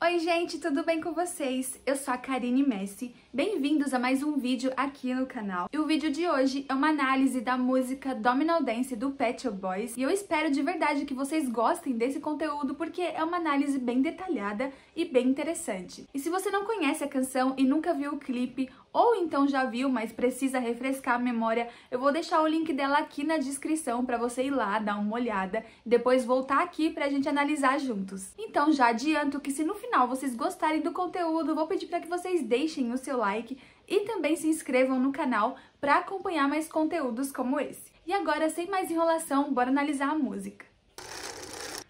Oi gente, tudo bem com vocês? Eu sou a Karine Messi, bem-vindos a mais um vídeo aqui no canal. E o vídeo de hoje é uma análise da música Domino Dance do Pet Shop Boys. E eu espero de verdade que vocês gostem desse conteúdo porque é uma análise bem detalhada e bem interessante. E se você não conhece a canção e nunca viu o clipe, ou então já viu, mas precisa refrescar a memória, eu vou deixar o link dela aqui na descrição para você ir lá, dar uma olhada e depois voltar aqui pra gente analisar juntos. Então já adianto que se no final vocês gostarem do conteúdo, vou pedir para que vocês deixem o seu like e também se inscrevam no canal para acompanhar mais conteúdos como esse. E agora, sem mais enrolação, bora analisar a música.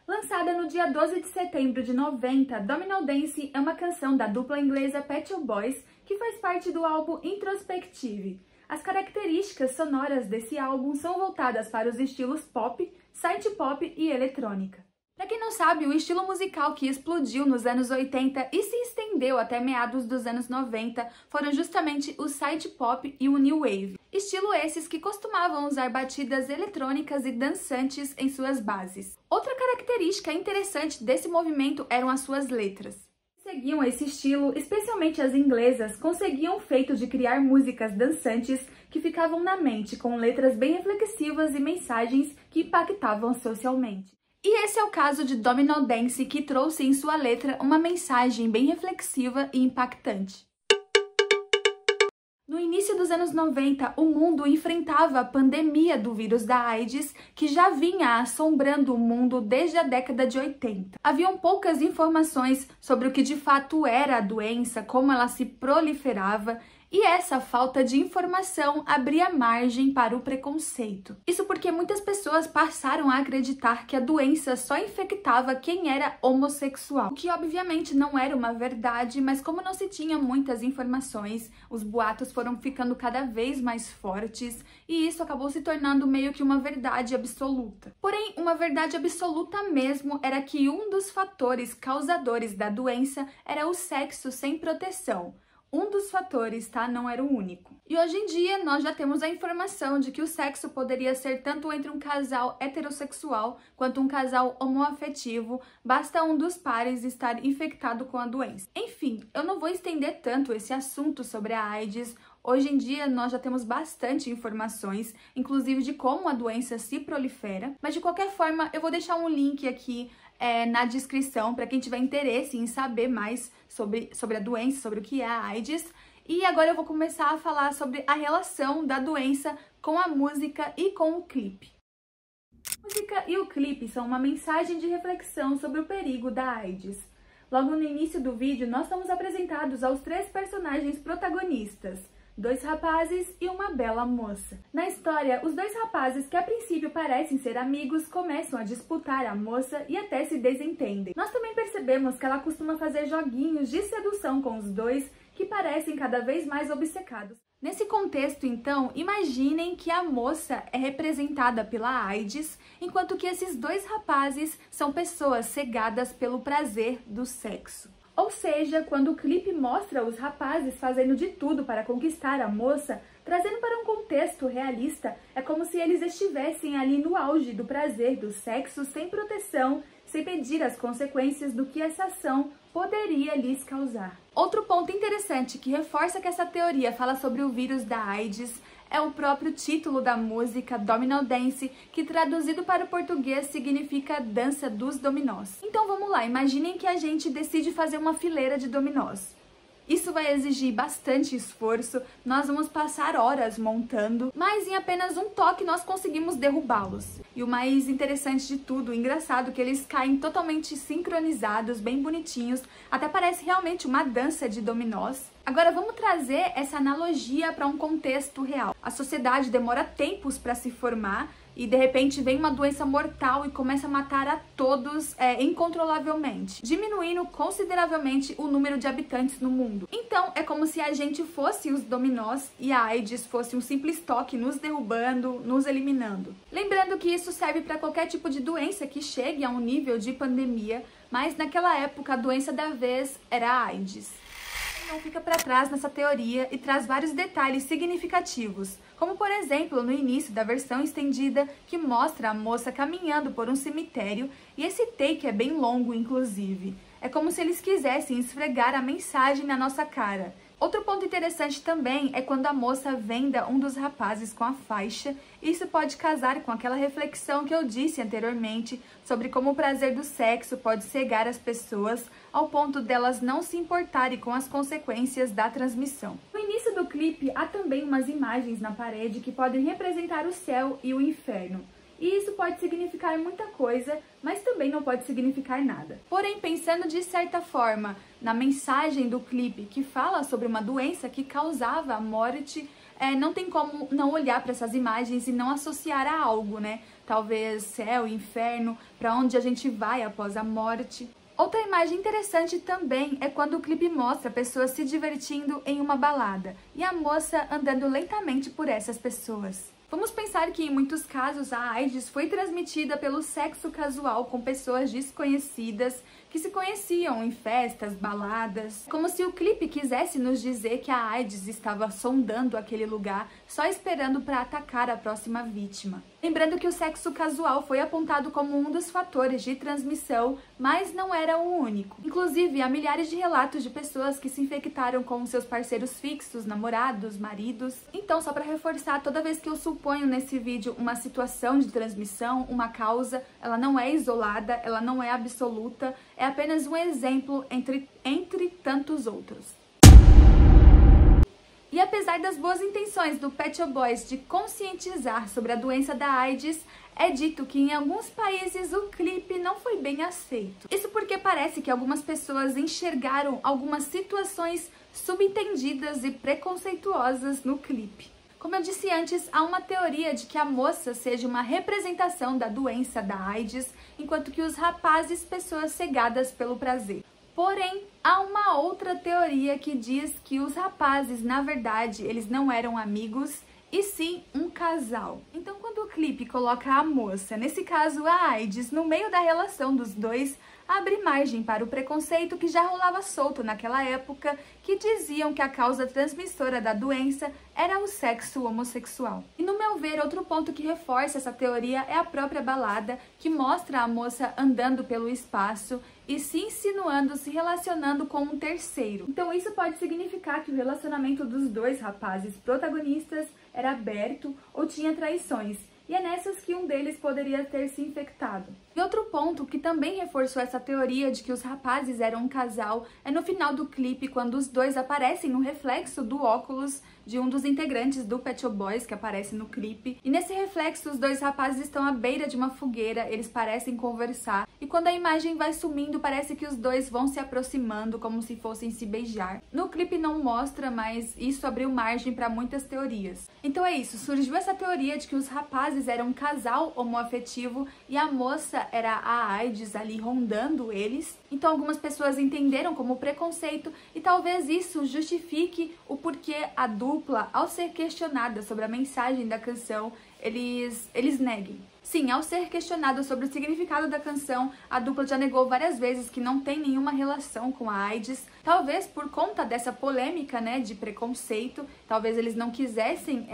Lançada no dia 12 de setembro de 90, Domino Dance é uma canção da dupla inglesa Pet Shop Boys que faz parte do álbum Introspective. As características sonoras desse álbum são voltadas para os estilos pop, synth pop e eletrônica. Para quem não sabe, o estilo musical que explodiu nos anos 80 e se estendeu até meados dos anos 90 foram justamente o synth pop e o new wave. Estilo esses que costumavam usar batidas eletrônicas e dançantes em suas bases. Outra característica interessante desse movimento eram as suas letras. Seguiam esse estilo, especialmente as inglesas, conseguiam o feito de criar músicas dançantes que ficavam na mente, com letras bem reflexivas e mensagens que impactavam socialmente. E esse é o caso de Domino Dance, que trouxe em sua letra uma mensagem bem reflexiva e impactante. No início dos anos 90, o mundo enfrentava a pandemia do vírus da AIDS, que já vinha assombrando o mundo desde a década de 80. Haviam poucas informações sobre o que de fato era a doença, como ela se proliferava, e essa falta de informação abria margem para o preconceito. Isso porque muitas pessoas passaram a acreditar que a doença só infectava quem era homossexual, o que obviamente não era uma verdade, mas como não se tinha muitas informações, os boatos foram ficando cada vez mais fortes e isso acabou se tornando meio que uma verdade absoluta. Porém, uma verdade absoluta mesmo era que um dos fatores causadores da doença era o sexo sem proteção. Um dos fatores, tá? Não era o único. E hoje em dia nós já temos a informação de que o sexo poderia ser tanto entre um casal heterossexual quanto um casal homoafetivo, basta um dos pares estar infectado com a doença. Enfim, eu não vou estender tanto esse assunto sobre a AIDS. Hoje em dia nós já temos bastante informações, inclusive de como a doença se prolifera, mas de qualquer forma eu vou deixar um link aqui na descrição para quem tiver interesse em saber mais sobre a doença, sobre o que é a AIDS. E agora eu vou começar a falar sobre a relação da doença com a música e com o clipe. A música e o clipe são uma mensagem de reflexão sobre o perigo da AIDS. Logo no início do vídeo, nós somos apresentados aos três personagens protagonistas, dois rapazes e uma bela moça. Na história, os dois rapazes, que a princípio parecem ser amigos, começam a disputar a moça e até se desentendem. Nós também percebemos que ela costuma fazer joguinhos de sedução com os dois, que parecem cada vez mais obcecados. Nesse contexto, então, imaginem que a moça é representada pela AIDS, enquanto que esses dois rapazes são pessoas cegadas pelo prazer do sexo. Ou seja, quando o clipe mostra os rapazes fazendo de tudo para conquistar a moça, trazendo para um contexto realista, é como se eles estivessem ali no auge do prazer do sexo, sem proteção, sem medir as consequências do que essa ação poderia lhes causar. Outro ponto interessante que reforça que essa teoria fala sobre o vírus da AIDS é o próprio título da música, Domino Dance, que traduzido para o português significa dança dos dominós. Então vamos lá, imaginem que a gente decide fazer uma fileira de dominós. Isso vai exigir bastante esforço, nós vamos passar horas montando, mas em apenas um toque nós conseguimos derrubá-los. E o mais interessante de tudo, engraçado, que eles caem totalmente sincronizados, bem bonitinhos, até parece realmente uma dança de dominós. Agora vamos trazer essa analogia para um contexto real. A sociedade demora tempos para se formar e de repente vem uma doença mortal e começa a matar a todos incontrolavelmente, diminuindo consideravelmente o número de habitantes no mundo. Então é como se a gente fosse os dominós e a AIDS fosse um simples toque nos derrubando, nos eliminando. Lembrando que isso serve para qualquer tipo de doença que chegue a um nível de pandemia, mas naquela época a doença da vez era a AIDS. Não fica para trás nessa teoria e traz vários detalhes significativos, como por exemplo no início da versão estendida que mostra a moça caminhando por um cemitério e esse take é bem longo inclusive. É como se eles quisessem esfregar a mensagem na nossa cara. Outro ponto interessante também é quando a moça venda um dos rapazes com a faixa. Isso pode casar com aquela reflexão que eu disse anteriormente sobre como o prazer do sexo pode cegar as pessoas ao ponto delas não se importarem com as consequências da transmissão. No início do clipe há também umas imagens na parede que podem representar o céu e o inferno. E isso pode significar muita coisa, mas também não pode significar nada. Porém, pensando de certa forma na mensagem do clipe que fala sobre uma doença que causava a morte, não tem como não olhar para essas imagens e não associar a algo, né? Talvez céu, inferno, para onde a gente vai após a morte. Outra imagem interessante também é quando o clipe mostra pessoas se divertindo em uma balada e a moça andando lentamente por essas pessoas. Vamos pensar que em muitos casos a AIDS foi transmitida pelo sexo casual com pessoas desconhecidas que se conheciam em festas, baladas, como se o clipe quisesse nos dizer que a AIDS estava sondando aquele lugar, só esperando para atacar a próxima vítima. Lembrando que o sexo casual foi apontado como um dos fatores de transmissão, mas não era o único. Inclusive, há milhares de relatos de pessoas que se infectaram com seus parceiros fixos, namorados, maridos. Então, só para reforçar, toda vez que eu suponho nesse vídeo uma situação de transmissão, uma causa, ela não é isolada, ela não é absoluta, é apenas um exemplo entre tantos outros. E apesar das boas intenções do Pet Shop Boys de conscientizar sobre a doença da AIDS, é dito que em alguns países o clipe não foi bem aceito. Isso porque parece que algumas pessoas enxergaram algumas situações subentendidas e preconceituosas no clipe. Como eu disse antes, há uma teoria de que a moça seja uma representação da doença da AIDS, enquanto que os rapazes, pessoas cegadas pelo prazer. Porém, há uma outra teoria que diz que os rapazes, na verdade, eles não eram amigos, e sim um casal. Então, quando o clipe coloca a moça, nesse caso a AIDS, no meio da relação dos dois, abre margem para o preconceito que já rolava solto naquela época, que diziam que a causa transmissora da doença era o sexo homossexual. E no meu ver, outro ponto que reforça essa teoria é a própria balada, que mostra a moça andando pelo espaço e se insinuando, se relacionando com um terceiro. Então isso pode significar que o relacionamento dos dois rapazes protagonistas era aberto ou tinha traições. E é nessas que um deles poderia ter se infectado. E outro ponto que também reforçou essa teoria de que os rapazes eram um casal é no final do clipe, quando os dois aparecem no reflexo do óculos de um dos integrantes do Pet Shop Boys, que aparece no clipe. E nesse reflexo, os dois rapazes estão à beira de uma fogueira, eles parecem conversar. E quando a imagem vai sumindo, parece que os dois vão se aproximando, como se fossem se beijar. No clipe não mostra, mas isso abriu margem para muitas teorias. Então é isso, surgiu essa teoria de que os rapazes eram um casal homoafetivo e a moça era a AIDS ali rondando eles. Então algumas pessoas entenderam como preconceito e talvez isso justifique o porquê a dupla, ao ser questionada sobre a mensagem da canção, eles neguem. Sim, ao ser questionado sobre o significado da canção, a dupla já negou várias vezes que não tem nenhuma relação com a AIDS, talvez por conta dessa polêmica, né, de preconceito, talvez eles não quisessem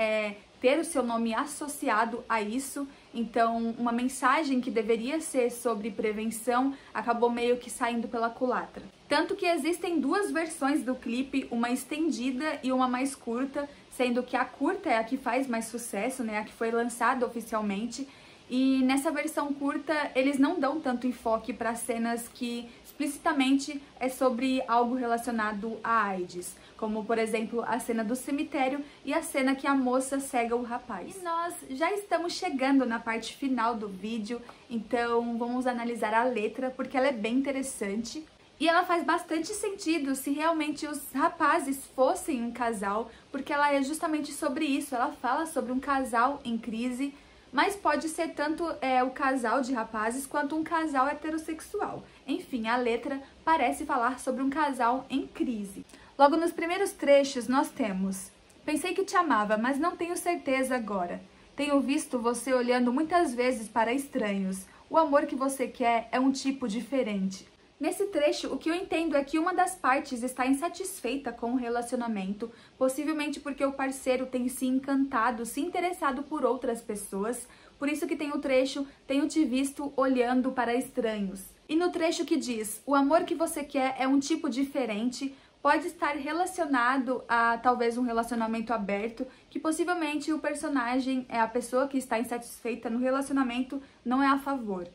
ter o seu nome associado a isso, então uma mensagem que deveria ser sobre prevenção acabou meio que saindo pela culatra. Tanto que existem duas versões do clipe, uma estendida e uma mais curta, sendo que a curta é a que faz mais sucesso, né, a que foi lançada oficialmente. E nessa versão curta, eles não dão tanto enfoque para cenas que explicitamente é sobre algo relacionado à AIDS, como, por exemplo, a cena do cemitério e a cena que a moça cega o rapaz. E nós já estamos chegando na parte final do vídeo, então vamos analisar a letra, porque ela é bem interessante. E ela faz bastante sentido se realmente os rapazes fossem um casal, porque ela é justamente sobre isso, ela fala sobre um casal em crise, mas pode ser tanto o casal de rapazes quanto um casal heterossexual. Enfim, a letra parece falar sobre um casal em crise. Logo nos primeiros trechos nós temos: pensei que te amava, mas não tenho certeza agora. Tenho visto você olhando muitas vezes para estranhos. O amor que você quer é um tipo diferente. Nesse trecho, o que eu entendo é que uma das partes está insatisfeita com o relacionamento, possivelmente porque o parceiro tem se encantado, se interessado por outras pessoas, por isso que tem o trecho, tenho te visto olhando para estranhos. E no trecho que diz, o amor que você quer é um tipo diferente, pode estar relacionado a talvez um relacionamento aberto, que possivelmente o personagem, a pessoa que está insatisfeita no relacionamento, não é a favor.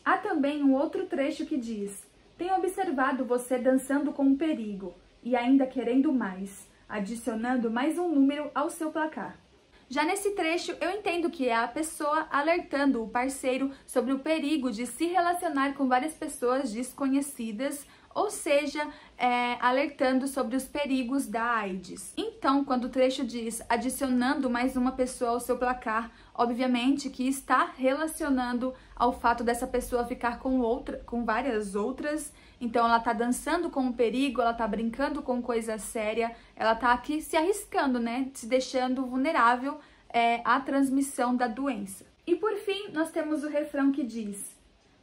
Há também um outro trecho que diz, tenho observado você dançando com um perigo e ainda querendo mais, adicionando mais um número ao seu placar. Já nesse trecho, eu entendo que é a pessoa alertando o parceiro sobre o perigo de se relacionar com várias pessoas desconhecidas, ou seja, alertando sobre os perigos da AIDS. Então, quando o trecho diz adicionando mais uma pessoa ao seu placar, obviamente que está relacionando ao fato dessa pessoa ficar com várias outras. Então, ela tá dançando com o perigo, ela tá brincando com coisa séria, ela tá aqui se arriscando, né? Se deixando vulnerável à transmissão da doença. E por fim, nós temos o refrão que diz: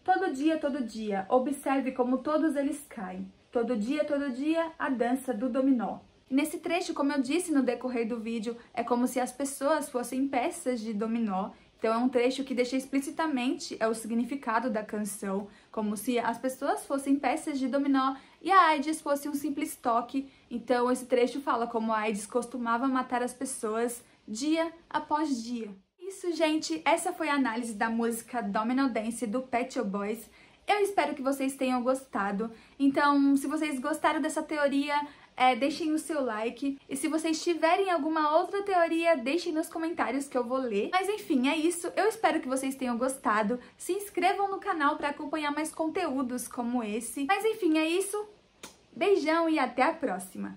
todo dia, observe como todos eles caem. Todo dia, a dança do dominó. Nesse trecho, como eu disse no decorrer do vídeo, é como se as pessoas fossem peças de dominó. Então é um trecho que deixa explicitamente o significado da canção, como se as pessoas fossem peças de dominó e a AIDS fosse um simples toque. Então esse trecho fala como a AIDS costumava matar as pessoas dia após dia. Isso, gente, essa foi a análise da música Domino Dance do Pet Shop Boys. Eu espero que vocês tenham gostado. Então, se vocês gostaram dessa teoria, deixem o seu like. E se vocês tiverem alguma outra teoria, deixem nos comentários que eu vou ler. Mas enfim, é isso. Eu espero que vocês tenham gostado. Se inscrevam no canal para acompanhar mais conteúdos como esse. Mas enfim, é isso. Beijão e até a próxima!